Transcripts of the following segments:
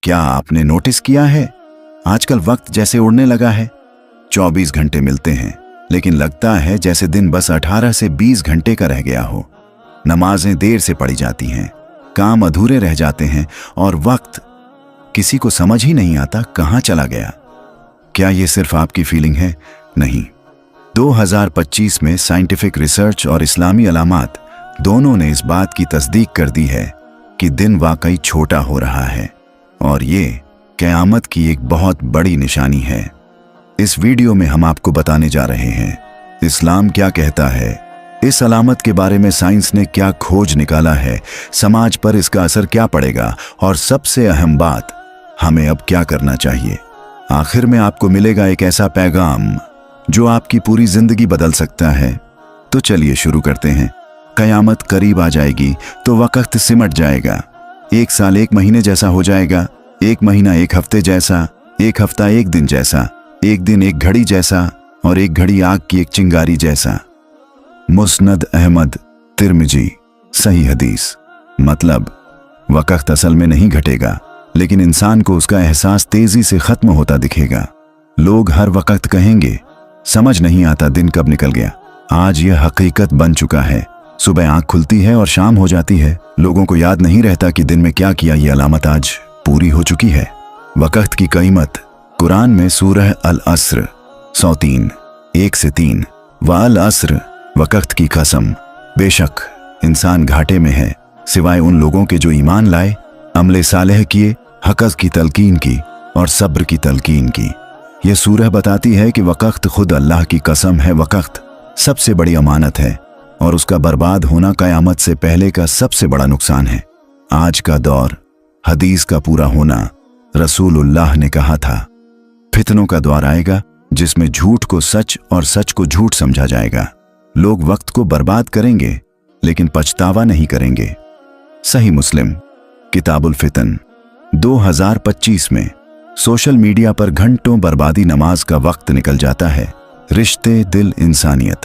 क्या आपने नोटिस किया है, आजकल वक्त जैसे उड़ने लगा है। 24 घंटे मिलते हैं, लेकिन लगता है जैसे दिन बस 18 से 20 घंटे का रह गया हो। नमाजें देर से पढ़ी जाती हैं, काम अधूरे रह जाते हैं और वक्त किसी को समझ ही नहीं आता कहाँ चला गया। क्या ये सिर्फ आपकी फीलिंग है? नहीं। 2025 में साइंटिफिक रिसर्च और इस्लामी अलामात दोनों ने इस बात की तस्दीक कर दी है कि दिन वाकई छोटा हो रहा है और ये क़यामत की एक बहुत बड़ी निशानी है। इस वीडियो में हम आपको बताने जा रहे हैं इस्लाम क्या कहता है, इस अलामत के बारे में साइंस ने क्या खोज निकाला है, समाज पर इसका असर क्या पड़ेगा और सबसे अहम बात, हमें अब क्या करना चाहिए। आखिर में आपको मिलेगा एक ऐसा पैगाम जो आपकी पूरी जिंदगी बदल सकता है। तो चलिए शुरू करते हैं। क़यामत करीब आ जाएगी तो वक्त सिमट जाएगा। एक साल एक महीने जैसा हो जाएगा, एक महीना एक हफ्ते जैसा, एक हफ्ता एक दिन जैसा, एक दिन एक घड़ी जैसा और एक घड़ी आग की एक चिंगारी जैसा। मुस्नद अहमद तिर्मिजी, सही हदीस। मतलब वक्त असल में नहीं घटेगा, लेकिन इंसान को उसका एहसास तेजी से खत्म होता दिखेगा। लोग हर वक्त कहेंगे समझ नहीं आता दिन कब निकल गया। आज यह हकीकत बन चुका है। सुबह आंख खुलती है और शाम हो जाती है। लोगों को याद नहीं रहता कि दिन में क्या किया। ये अलामत आज पूरी हो चुकी है। वक्त की कीमत कुरान में सूरह अल अस्र 103 1 से 3, व अल अस्र, वक्त की कसम, बेशक इंसान घाटे में है सिवाय उन लोगों के जो ईमान लाए, अमले सालेह किए, हक़ की तलकीन की और सब्र की तलकीन की। यह सूरह बताती है कि वक्त खुद अल्लाह की कसम है। वक्त सबसे बड़ी अमानत है और उसका बर्बाद होना क़यामत से पहले का सबसे बड़ा नुकसान है। आज का दौर, हदीस का पूरा होना, रसूलुल्लाह ने कहा था, फितनों का दौर आएगा जिसमें झूठ को सच और सच को झूठ समझा जाएगा। लोग वक्त को बर्बाद करेंगे लेकिन पछतावा नहीं करेंगे। सही मुस्लिम किताबुल फितन। 2025 में सोशल मीडिया पर घंटों बर्बादी नमाज का वक्त निकल जाता है। रिश्ते, दिल, इंसानियत,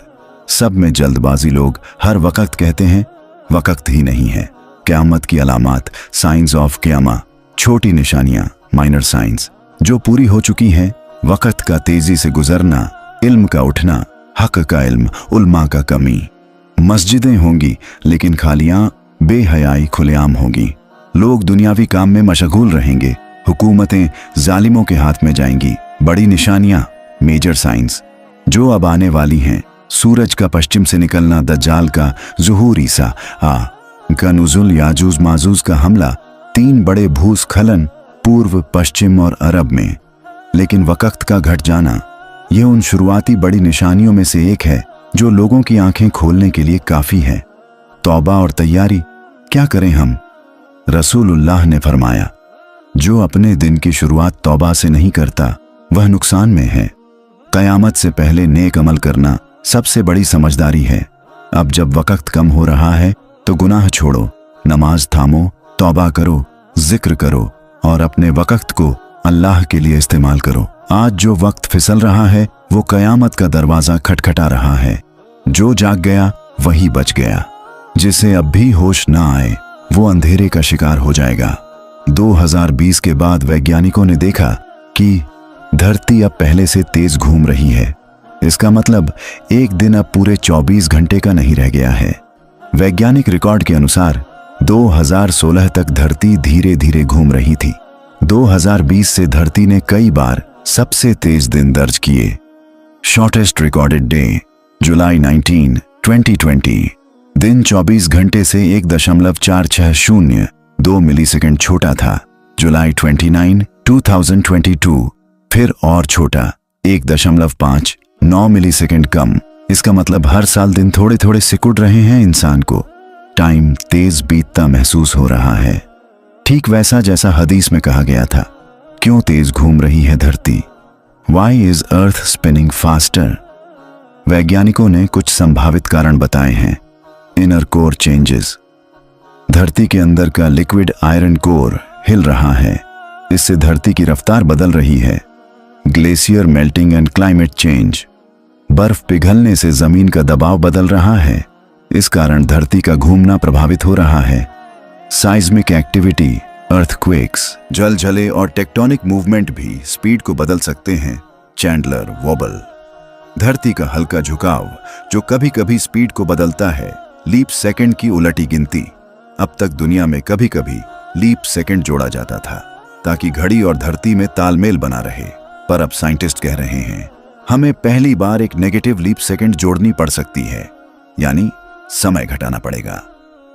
सब में जल्दबाजी। लोग हर वक्त कहते हैं वक्त ही नहीं है। क़यामत की अलामात, साइंस ऑफ क़यामा, छोटी निशानियां, माइनर साइंस जो पूरी हो चुकी हैं। वक्त का तेजी से गुजरना, इल्म का उठना, हक का इल्म, उल्मा का कमी। मस्जिदें होंगी लेकिन खालियां, बेहयाई खुलेआम होगी। लोग दुनियावी काम में मशगूल रहेंगे, हुकूमतें जालिमों के हाथ में जाएंगी। बड़ी निशानियां, मेजर साइंस जो अब आने वाली हैं। सूरज का पश्चिम से निकलना, दज्जाल का ज़ुहूर, ईसा का नुज़ुल, याजूज माजूज का हमला, 3 बड़े भूस्खलन पूर्व, पश्चिम और अरब में। लेकिन वक्त का घट जाना, यह उन शुरुआती बड़ी निशानियों में से एक है जो लोगों की आंखें खोलने के लिए काफ़ी है। तौबा और तैयारी, क्या करें हम? रसूलुल्लाह ने फरमाया, जो अपने दिन की शुरुआत तौबा से नहीं करता वह नुकसान में है। क़यामत से पहले नेक अमल करना सबसे बड़ी समझदारी है। अब जब वक्त कम हो रहा है तो गुनाह छोड़ो, नमाज थामो, तौबा करो, जिक्र करो और अपने वक्त को अल्लाह के लिए इस्तेमाल करो। आज जो वक्त फिसल रहा है वो क़यामत का दरवाज़ा खटखटा रहा है। जो जाग गया वही बच गया। जिसे अब भी होश ना आए वो अंधेरे का शिकार हो जाएगा। 2020 के बाद वैज्ञानिकों ने देखा कि धरती अब पहले से तेज घूम रही है। इसका मतलब एक दिन अब पूरे 24 घंटे का नहीं रह गया है। वैज्ञानिक रिकॉर्ड के अनुसार 2016 तक धरती धीरे धीरे घूम रही थी। 2020 से धरती ने कई बार सबसे तेज दिन दर्ज किए। शॉर्टेस्ट रिकॉर्डेड डे, जुलाई 19, 2020। दिन 24 घंटे से 1.460 मिलीसेकंड छोटा था। जुलाई 29, 2022 फिर और छोटा, 1.59 मिलीसेकंड कम। इसका मतलब हर साल दिन थोड़े थोड़े सिकुड़ रहे हैं। इंसान को टाइम तेज बीतता महसूस हो रहा है, ठीक वैसा जैसा हदीस में कहा गया था। क्यों तेज घूम रही है धरती? Why is Earth spinning faster? वैज्ञानिकों ने कुछ संभावित कारण बताए हैं। इनर कोर चेंजेस, धरती के अंदर का लिक्विड आयरन कोर हिल रहा है, इससे धरती की रफ्तार बदल रही है। Glacier melting and climate change, बर्फ पिघलने से जमीन का दबाव बदल रहा है, इस कारण धरती का घूमना प्रभावित हो रहा है। साइज्मिक एक्टिविटी, अर्थक्वेक्स, जलजले और टेक्टोनिक मूवमेंट भी स्पीड को बदल सकते हैं। चैंडलर वॉबल, धरती का हल्का झुकाव जो कभी कभी स्पीड को बदलता है। लीप सेकंड की उलटी गिनती, अब तक दुनिया में कभी कभी लीप सेकंड जोड़ा जाता था ताकि घड़ी और धरती में तालमेल बना रहे, पर अब साइंटिस्ट कह रहे हैं हमें पहली बार एक नेगेटिव लीप सेकंड जोड़नी पड़ सकती है, यानी समय घटाना पड़ेगा।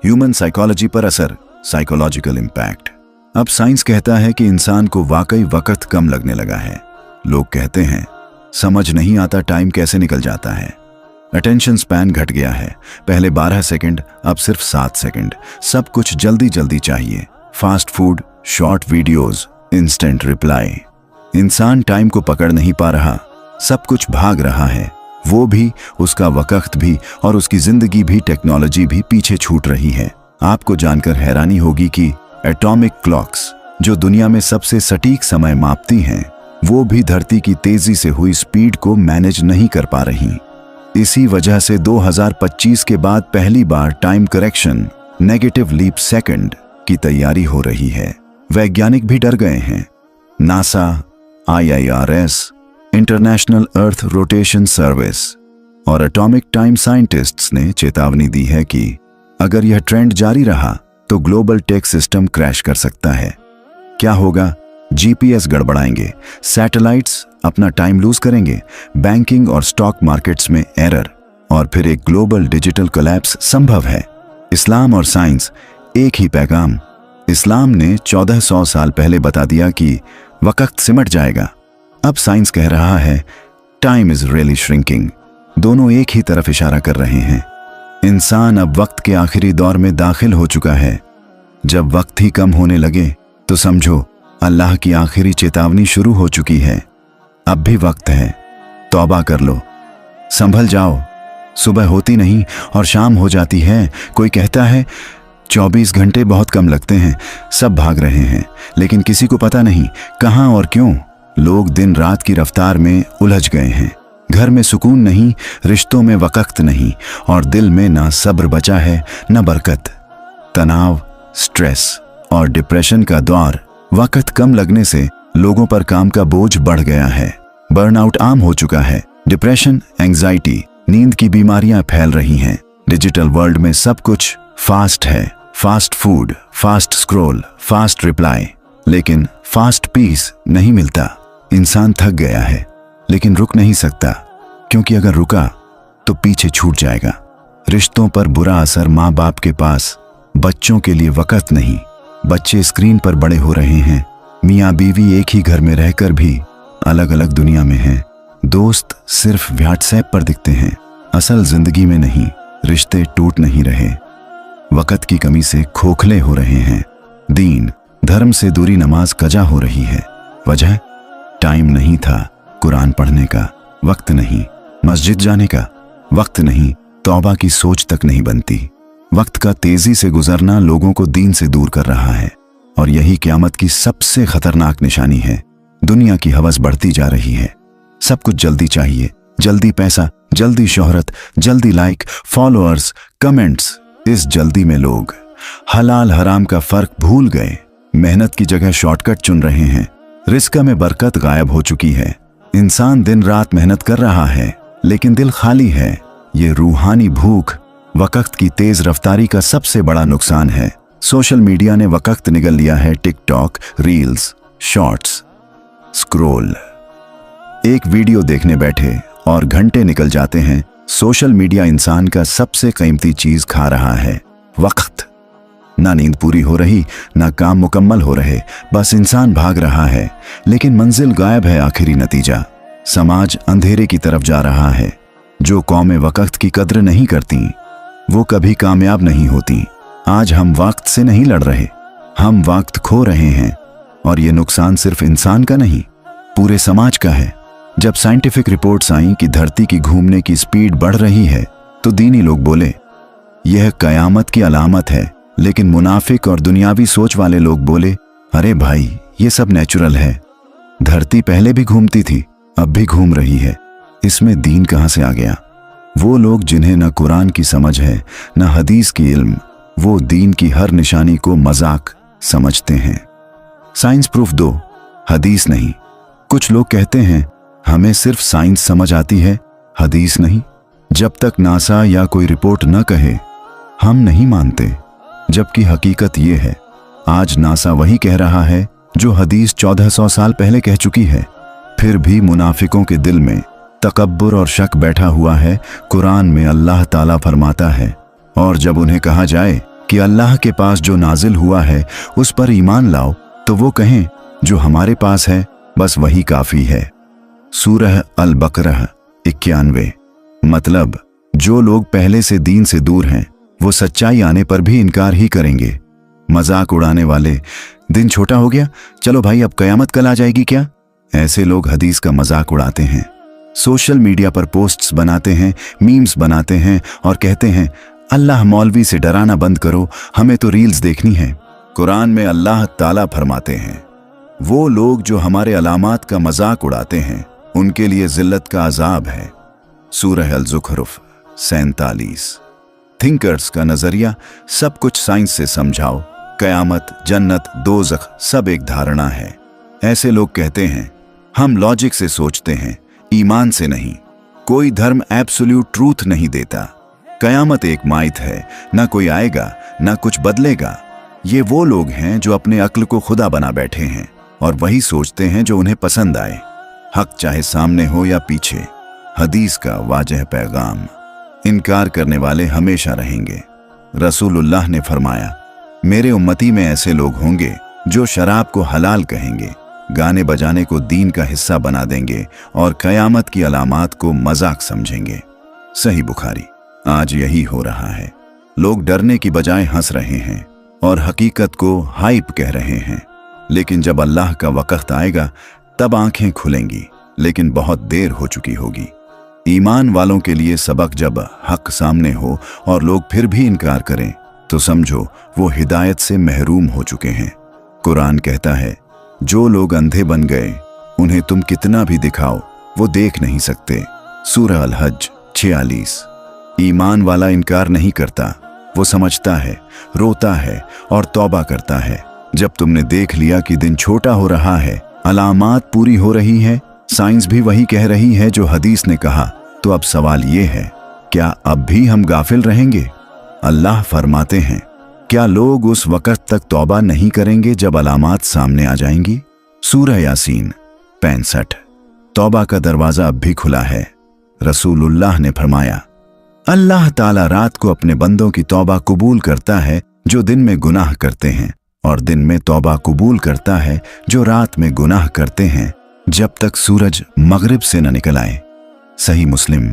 ह्यूमन साइकोलॉजी पर असर, साइकोलॉजिकल इम्पैक्ट। अब साइंस कहता है कि इंसान को वाकई वक्त कम लगने लगा है। लोग कहते हैं समझ नहीं आता टाइम कैसे निकल जाता है। अटेंशन स्पैन घट गया है, पहले 12 सेकंड अब सिर्फ 7 सेकंड। सब कुछ जल्दी जल्दी चाहिए, fast food, short videos, instant reply. इंसान टाइम को पकड़ नहीं पा रहा, सब कुछ भाग रहा है, वो भी, उसका वक्त भी और उसकी जिंदगी भी, टेक्नोलॉजी भी पीछे छूट रही है। आपको जानकर हैरानी होगी कि एटॉमिक क्लॉक्स जो दुनिया में सबसे सटीक समय मापती हैं, वो भी धरती की तेजी से हुई स्पीड को मैनेज नहीं कर पा रही। इसी वजह से 2025 के बाद पहली बार time correction, negative leap second की तैयारी हो रही है। वैज्ञानिक भी डर गए हैं। NASA, IIRS, international earth rotation service और एटॉमिक टाइम साइंटिस्ट्स ने चेतावनी दी है कि अगर यह ट्रेंड जारी रहा तो ग्लोबल टेक सिस्टम क्रैश कर सकता है। क्या होगा? GPS गड़बड़ाएंगे, सैटेलाइट्स अपना टाइम लूज करेंगे, बैंकिंग और स्टॉक मार्केट्स में एरर, और फिर एक ग्लोबल डिजिटल कोलैप्स संभव है। इस्लाम और साइंस, एक ही पैगाम। इस्लाम ने 1400 साल पहले बता दिया कि वक्त सिमट जाएगा। अब साइंस कह रहा है टाइम इज रियली श्रिंकिंग। दोनों एक ही तरफ इशारा कर रहे हैं। इंसान अब वक्त के आखिरी दौर में दाखिल हो चुका है। जब वक्त ही कम होने लगे तो समझो अल्लाह की आखिरी चेतावनी शुरू हो चुकी है। अब भी वक्त है, तौबा कर लो, संभल जाओ। सुबह होती नहीं और शाम हो जाती है। कोई कहता है 24 घंटे बहुत कम लगते हैं, सब भाग रहे हैं, लेकिन किसी को पता नहीं कहां और क्यों। लोग दिन रात की रफ्तार में उलझ गए हैं। घर में सुकून नहीं, रिश्तों में वक्त नहीं, और दिल में ना सब्र बचा है न बरकत। तनाव, स्ट्रेस और डिप्रेशन का दौर। वक्त कम लगने से लोगों पर काम का बोझ बढ़ गया है। बर्नआउट आम हो चुका है। डिप्रेशन, एंजाइटी, नींद की बीमारियां फैल रही हैं। डिजिटल वर्ल्ड में सब कुछ फास्ट है, fast food, fast scroll, fast reply, लेकिन फास्ट पीस नहीं मिलता। इंसान थक गया है, लेकिन रुक नहीं सकता, क्योंकि अगर रुका तो पीछे छूट जाएगा। रिश्तों पर बुरा असर। माँ बाप के पास बच्चों के लिए वक्त नहीं, बच्चे स्क्रीन पर बड़े हो रहे हैं। मियाँ बीवी एक ही घर में रहकर भी अलग अलग दुनिया में हैं। दोस्त सिर्फ व्हाट्सएप पर दिखते हैं, असल जिंदगी में नहीं। रिश्ते टूट नहीं रहे, वक्त की कमी से खोखले हो रहे हैं। दीन, धर्म से दूरी, नमाज कजा हो रही है। वजह? टाइम नहीं था। कुरान पढ़ने का वक्त नहीं, मस्जिद जाने का वक्त नहीं, तौबा की सोच तक नहीं बनती। वक्त का तेजी से गुजरना लोगों को दीन से दूर कर रहा है, और यही क़यामत की सबसे खतरनाक निशानी है। दुनिया की हवस बढ़ती जा रही है। सब कुछ जल्दी चाहिए, जल्दी पैसा, जल्दी शोहरत, जल्दी लाइक, फॉलोअर्स, कमेंट्स। इस जल्दी में लोग हलाल हराम का फर्क भूल गए। मेहनत की जगह शॉर्टकट चुन रहे हैं। रिस्क में बरकत गायब हो चुकी है। इंसान दिन रात मेहनत कर रहा है, लेकिन दिल खाली है। ये रूहानी भूख वक्त की तेज रफ्तारी का सबसे बड़ा नुकसान है। सोशल मीडिया ने वक्त निगल लिया है। TikTok, reels, shorts, scroll. एक वीडियो देखने बैठे और घंटे निकल जाते हैं। सोशल मीडिया इंसान का सबसे कीमती चीज खा रहा है, वक्त। ना नींद पूरी हो रही, ना काम मुकम्मल हो रहे, बस इंसान भाग रहा है, लेकिन मंजिल गायब है। आखिरी नतीजा, समाज अंधेरे की तरफ जा रहा है। जो कौमें वक्त की कद्र नहीं करती, वो कभी कामयाब नहीं होती। आज हम वक्त से नहीं लड़ रहे, हम वक्त खो रहे हैं, और ये नुकसान सिर्फ इंसान का नहीं, पूरे समाज का है। जब साइंटिफिक रिपोर्ट्स आईं कि धरती की घूमने की स्पीड बढ़ रही है, तो दीनी लोग बोले यह कयामत की अलामत है। लेकिन मुनाफिक और दुनियावी सोच वाले लोग बोले, अरे भाई, ये सब नेचुरल है। धरती पहले भी घूमती थी, अब भी घूम रही है, इसमें दीन कहां से आ गया? वो लोग जिन्हें न कुरान की समझ है, न हदीस की इल्म, वो दीन की हर निशानी को मजाक समझते हैं। साइंस प्रूफ दो, हदीस नहीं। कुछ लोग कहते हैं हमें सिर्फ साइंस समझ आती है, हदीस नहीं। जब तक नासा या कोई रिपोर्ट न कहे हम नहीं मानते, जबकि हकीकत ये है आज नासा वही कह रहा है जो हदीस 1400 साल पहले कह चुकी है। फिर भी मुनाफिकों के दिल में तकब्बुर और शक बैठा हुआ है। कुरान में अल्लाह ताला फरमाता है, और जब उन्हें कहा जाए कि अल्लाह के पास जो नाजिल हुआ है उस पर ईमान लाओ, तो वो कहें जो हमारे पास है बस वही काफी है। सूरह अल बकरह 91। मतलब जो लोग पहले से दीन से दूर हैं वो सच्चाई आने पर भी इनकार ही करेंगे। मजाक उड़ाने वाले, दिन छोटा हो गया, चलो भाई अब कयामत कल आ जाएगी क्या? ऐसे लोग हदीस का मजाक उड़ाते हैं, सोशल मीडिया पर पोस्ट्स बनाते हैं, मीम्स बनाते हैं और कहते हैं अल्लाह मौलवी से डराना बंद करो, हमें तो रील्स देखनी है। कुरान में अल्लाह ताला फरमाते हैं वो लोग जो हमारे अलामात का मजाक उड़ाते हैं उनके लिए जिल्लत का अजाब है। सूरह अल ज़ुखरुफ 47। थिंकर्स का नजरिया, सब कुछ साइंस से समझाओ, कयामत, जन्नत, दोज़ख सब एक धारणा है। ऐसे लोग कहते हैं हम लॉजिक से सोचते हैं, ईमान से नहीं। कोई धर्म एब्सोल्यूट ट्रूथ नहीं देता। कयामत एक माइथ है, ना कोई आएगा ना कुछ बदलेगा। ये वो लोग हैं जो अपने अक्ल को खुदा बना बैठे हैं और वही सोचते हैं जो उन्हें पसंद आए, हक चाहे सामने हो या पीछे। हदीस का वाजह पैगाम, इनकार करने वाले हमेशा रहेंगे। रसूलुल्लाह ने फरमाया मेरे उम्मती में ऐसे लोग होंगे जो शराब को हलाल कहेंगे, गाने बजाने को दीन का हिस्सा बना देंगे और कयामत की अलामात को मजाक समझेंगे। सही बुखारी। आज यही हो रहा है। लोग डरने की बजाय हंस रहे हैं और हकीकत को हाइप कह रहे हैं, लेकिन जब अल्लाह का वक्त आएगा तब आंखें खुलेंगी, लेकिन बहुत देर हो चुकी होगी। ईमान वालों के लिए सबक, जब हक सामने हो और लोग फिर भी इनकार करें तो समझो वो हिदायत से महरूम हो चुके हैं। कुरान कहता है जो लोग अंधे बन गए उन्हें तुम कितना भी दिखाओ वो देख नहीं सकते। सूरह अल हज 46। ईमान वाला इनकार नहीं करता, वो समझता है, रोता है और तौबा करता है। जब तुमने देख लिया कि दिन छोटा हो रहा है, अलामात पूरी हो रही है, साइंस भी वही कह रही है जो हदीस ने कहा, तो अब सवाल ये है क्या अब भी हम गाफिल रहेंगे? अल्लाह फरमाते हैं क्या लोग उस वक़्त तक तौबा नहीं करेंगे जब अलामात सामने आ जाएंगी? सूरह यासीन 65। तौबा का दरवाजा अब भी खुला है। रसूलुल्लाह ने फरमाया अल्लाह ताला रात को अपने बंदों की तौबा कबूल करता है जो दिन में गुनाह करते हैं, और दिन में तौबा कबूल करता है जो रात में गुनाह करते हैं, जब तक सूरज मगरिब से न निकल आए। सही मुस्लिम।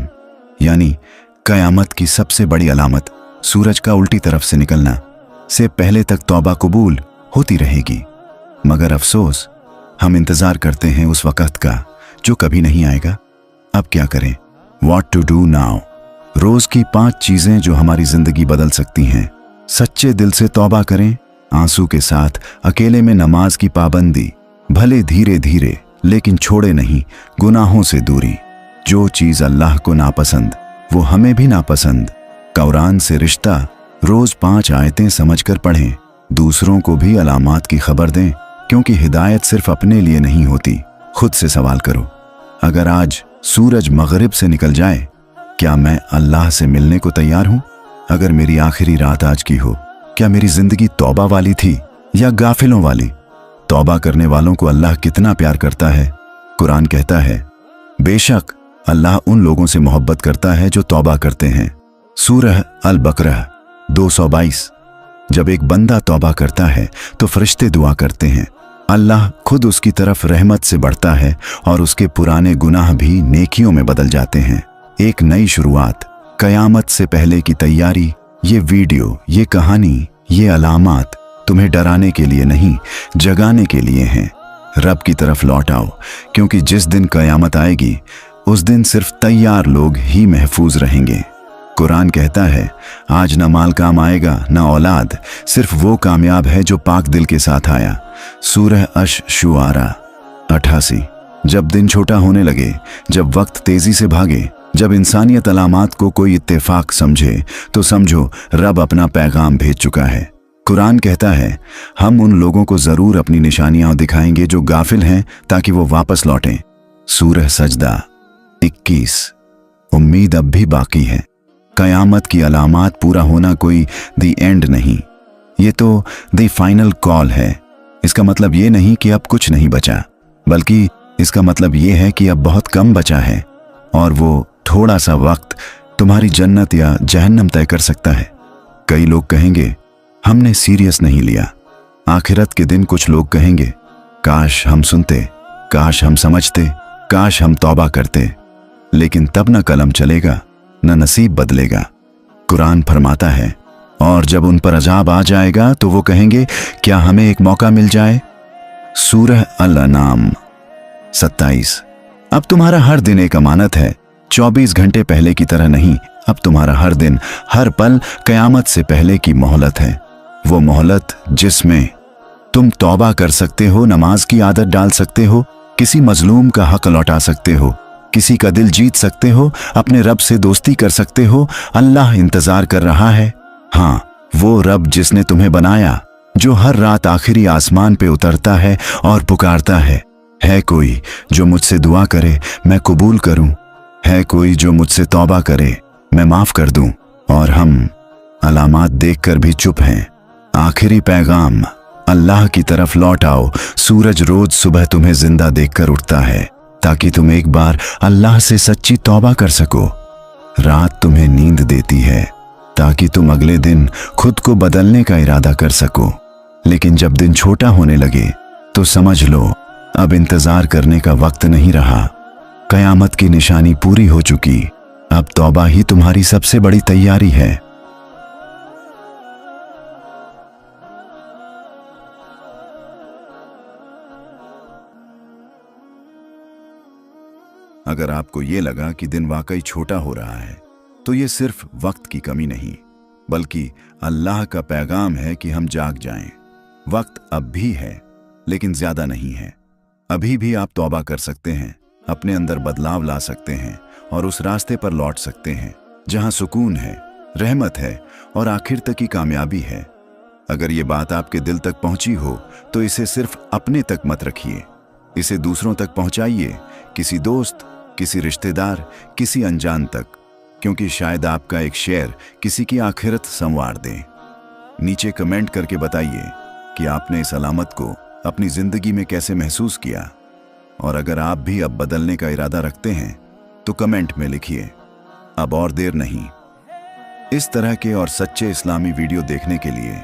यानी कयामत की सबसे बड़ी अलामत सूरज का उल्टी तरफ से निकलना से पहले तक तौबा कबूल होती रहेगी। मगर अफसोस हम इंतजार करते हैं उस वक़्त का जो कभी नहीं आएगा। अब क्या करें? What to do now? रोज की 5 चीजें जो हमारी जिंदगी बदल सकती हैं। सच्चे दिल से तौबा करें, आंसू के साथ अकेले में नमाज की पाबंदी, भले धीरे धीरे लेकिन छोड़े नहीं गुनाहों से दूरी। जो चीज अल्लाह को नापसंद वो हमें भी नापसंद। कुरान से रिश्ता, रोज 5 आयतें समझकर पढ़ें, दूसरों को भी अलामात की खबर दें, क्योंकि हिदायत सिर्फ अपने लिए नहीं होती। खुद से सवाल करो, अगर आज सूरज मगरिब से निकल जाए, क्या मैं अल्लाह से मिलने को तैयार हूं? अगर मेरी आखिरी रात आज की हो, क्या मेरी जिंदगी तौबा वाली थी या गाफिलों वाली? तौबा करने वालों को अल्लाह कितना प्यार करता है। कुरान कहता है बेशक अल्लाह उन लोगों से मोहब्बत करता है जो तौबा करते हैं। सूरह अल बकरह 222। जब एक बंदा तौबा करता है तो फरिश्ते दुआ करते हैं, अल्लाह खुद उसकी तरफ रहमत से बढ़ता है और उसके पुराने गुनाह भी नेकियों में बदल जाते हैं। एक नई शुरुआत, कयामत से पहले की तैयारी। ये वीडियो, ये कहानी, ये अलामात तुम्हें डराने के लिए नहीं, जगाने के लिए हैं। रब की तरफ लौट आओ, क्योंकि जिस दिन कयामत आएगी उस दिन सिर्फ तैयार लोग ही महफूज रहेंगे। कुरान कहता है आज न माल काम आएगा न औलाद, सिर्फ वो कामयाब है जो पाक दिल के साथ आया। सूरह अश-शुआरा 88। जब दिन छोटा होने लगे, जब वक्त तेजी से भागे, जब इंसानियत अलामात को कोई इत्तेफाक समझे, तो समझो रब अपना पैगाम भेज चुका है। कुरान कहता है, हम उन लोगों को जरूर अपनी निशानियां दिखाएंगे जो गाफिल हैं, ताकि वो वापस लौटें। सूरह सजदा 21। उम्मीद अब भी बाकी है। कयामत की अलामात पूरा होना कोई दी एंड नहीं, ये तो दी फाइनल कॉल है। इसका मतलब ये नहीं कि अब कुछ नहीं बचा, बल्कि इसका मतलब ये है कि अब बहुत कम बचा है, और वो थोड़ा सा वक्त तुम्हारी जन्नत या जहन्नम तय कर सकता है। कई लोग कहेंगे, हमने सीरियस नहीं लिया। आखिरत के दिन कुछ लोग कहेंगे, काश हम सुनते, काश हम समझते, काश हम तौबा करते। लेकिन तब न कलम चलेगा, न नसीब बदलेगा। कुरान फरमाता है, और जब उन पर अजाब आ जाएगा तो वो कहेंगे, क्या हमें एक मौका मिल जाए। सूरह अल-अनाम 27। अब तुम्हारा हर दिन एक अमानत है, 24 घंटे पहले की तरह नहीं। अब तुम्हारा हर दिन, हर पल कयामत से पहले की मोहलत है। वो मोहलत जिसमें तुम तौबा कर सकते हो, नमाज की आदत डाल सकते हो, किसी मजलूम का हक लौटा सकते हो, किसी का दिल जीत सकते हो, अपने रब से दोस्ती कर सकते हो। अल्लाह इंतजार कर रहा है। हाँ, वो रब जिसने तुम्हें बनाया, जो हर रात आखिरी आसमान पे उतरता है और पुकारता है कोई जो मुझसे दुआ करे मैं कबूल करूं, है कोई जो मुझसे तौबा करे मैं माफ कर दूं। और हम अलामात देखकर भी चुप हैं। आखिरी पैगाम, अल्लाह की तरफ लौट आओ। सूरज रोज सुबह तुम्हें जिंदा देखकर उठता है, ताकि तुम एक बार अल्लाह से सच्ची तौबा कर सको। रात तुम्हें नींद देती है, ताकि तुम अगले दिन खुद को बदलने का इरादा कर सको। लेकिन जब दिन छोटा होने लगे तो समझ लो, अब इंतजार करने का वक्त नहीं रहा। कयामत की निशानी पूरी हो चुकी। अब तौबा ही तुम्हारी सबसे बड़ी तैयारी है। अगर आपको ये लगा कि दिन वाकई छोटा हो रहा है, तो ये सिर्फ वक्त की कमी नहीं, बल्कि अल्लाह का पैगाम है कि हम जाग जाएं। वक्त अब भी है, लेकिन ज्यादा नहीं है। अभी भी आप तौबा कर सकते हैं, अपने अंदर बदलाव ला सकते हैं और उस रास्ते पर लौट सकते हैं जहां सुकून है, रहमत है और आखिर तक की कामयाबी है। अगर ये बात आपके दिल तक पहुंची हो तो इसे सिर्फ अपने तक मत रखिए, इसे दूसरों तक पहुंचाइए, किसी दोस्त, किसी रिश्तेदार, किसी अनजान तक, क्योंकि शायद आपका एक शेयर किसी की आखिरत संवार दे। नीचे कमेंट करके बताइए कि आपने इस अलामत को अपनी जिंदगी में कैसे महसूस किया, और अगर आप भी अब बदलने का इरादा रखते हैं तो कमेंट में लिखिए, अब और देर नहीं। इस तरह के और सच्चे इस्लामी वीडियो देखने के लिए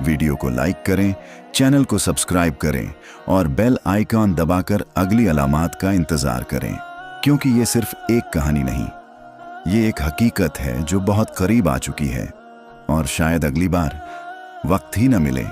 वीडियो को लाइक करें, चैनल को सब्सक्राइब करें और बेल आइकॉन दबाकर अगली अलामात का इंतजार करें, क्योंकि ये सिर्फ एक कहानी नहीं, ये एक हकीकत है जो बहुत करीब आ चुकी है और शायद अगली बार वक्त ही न मिले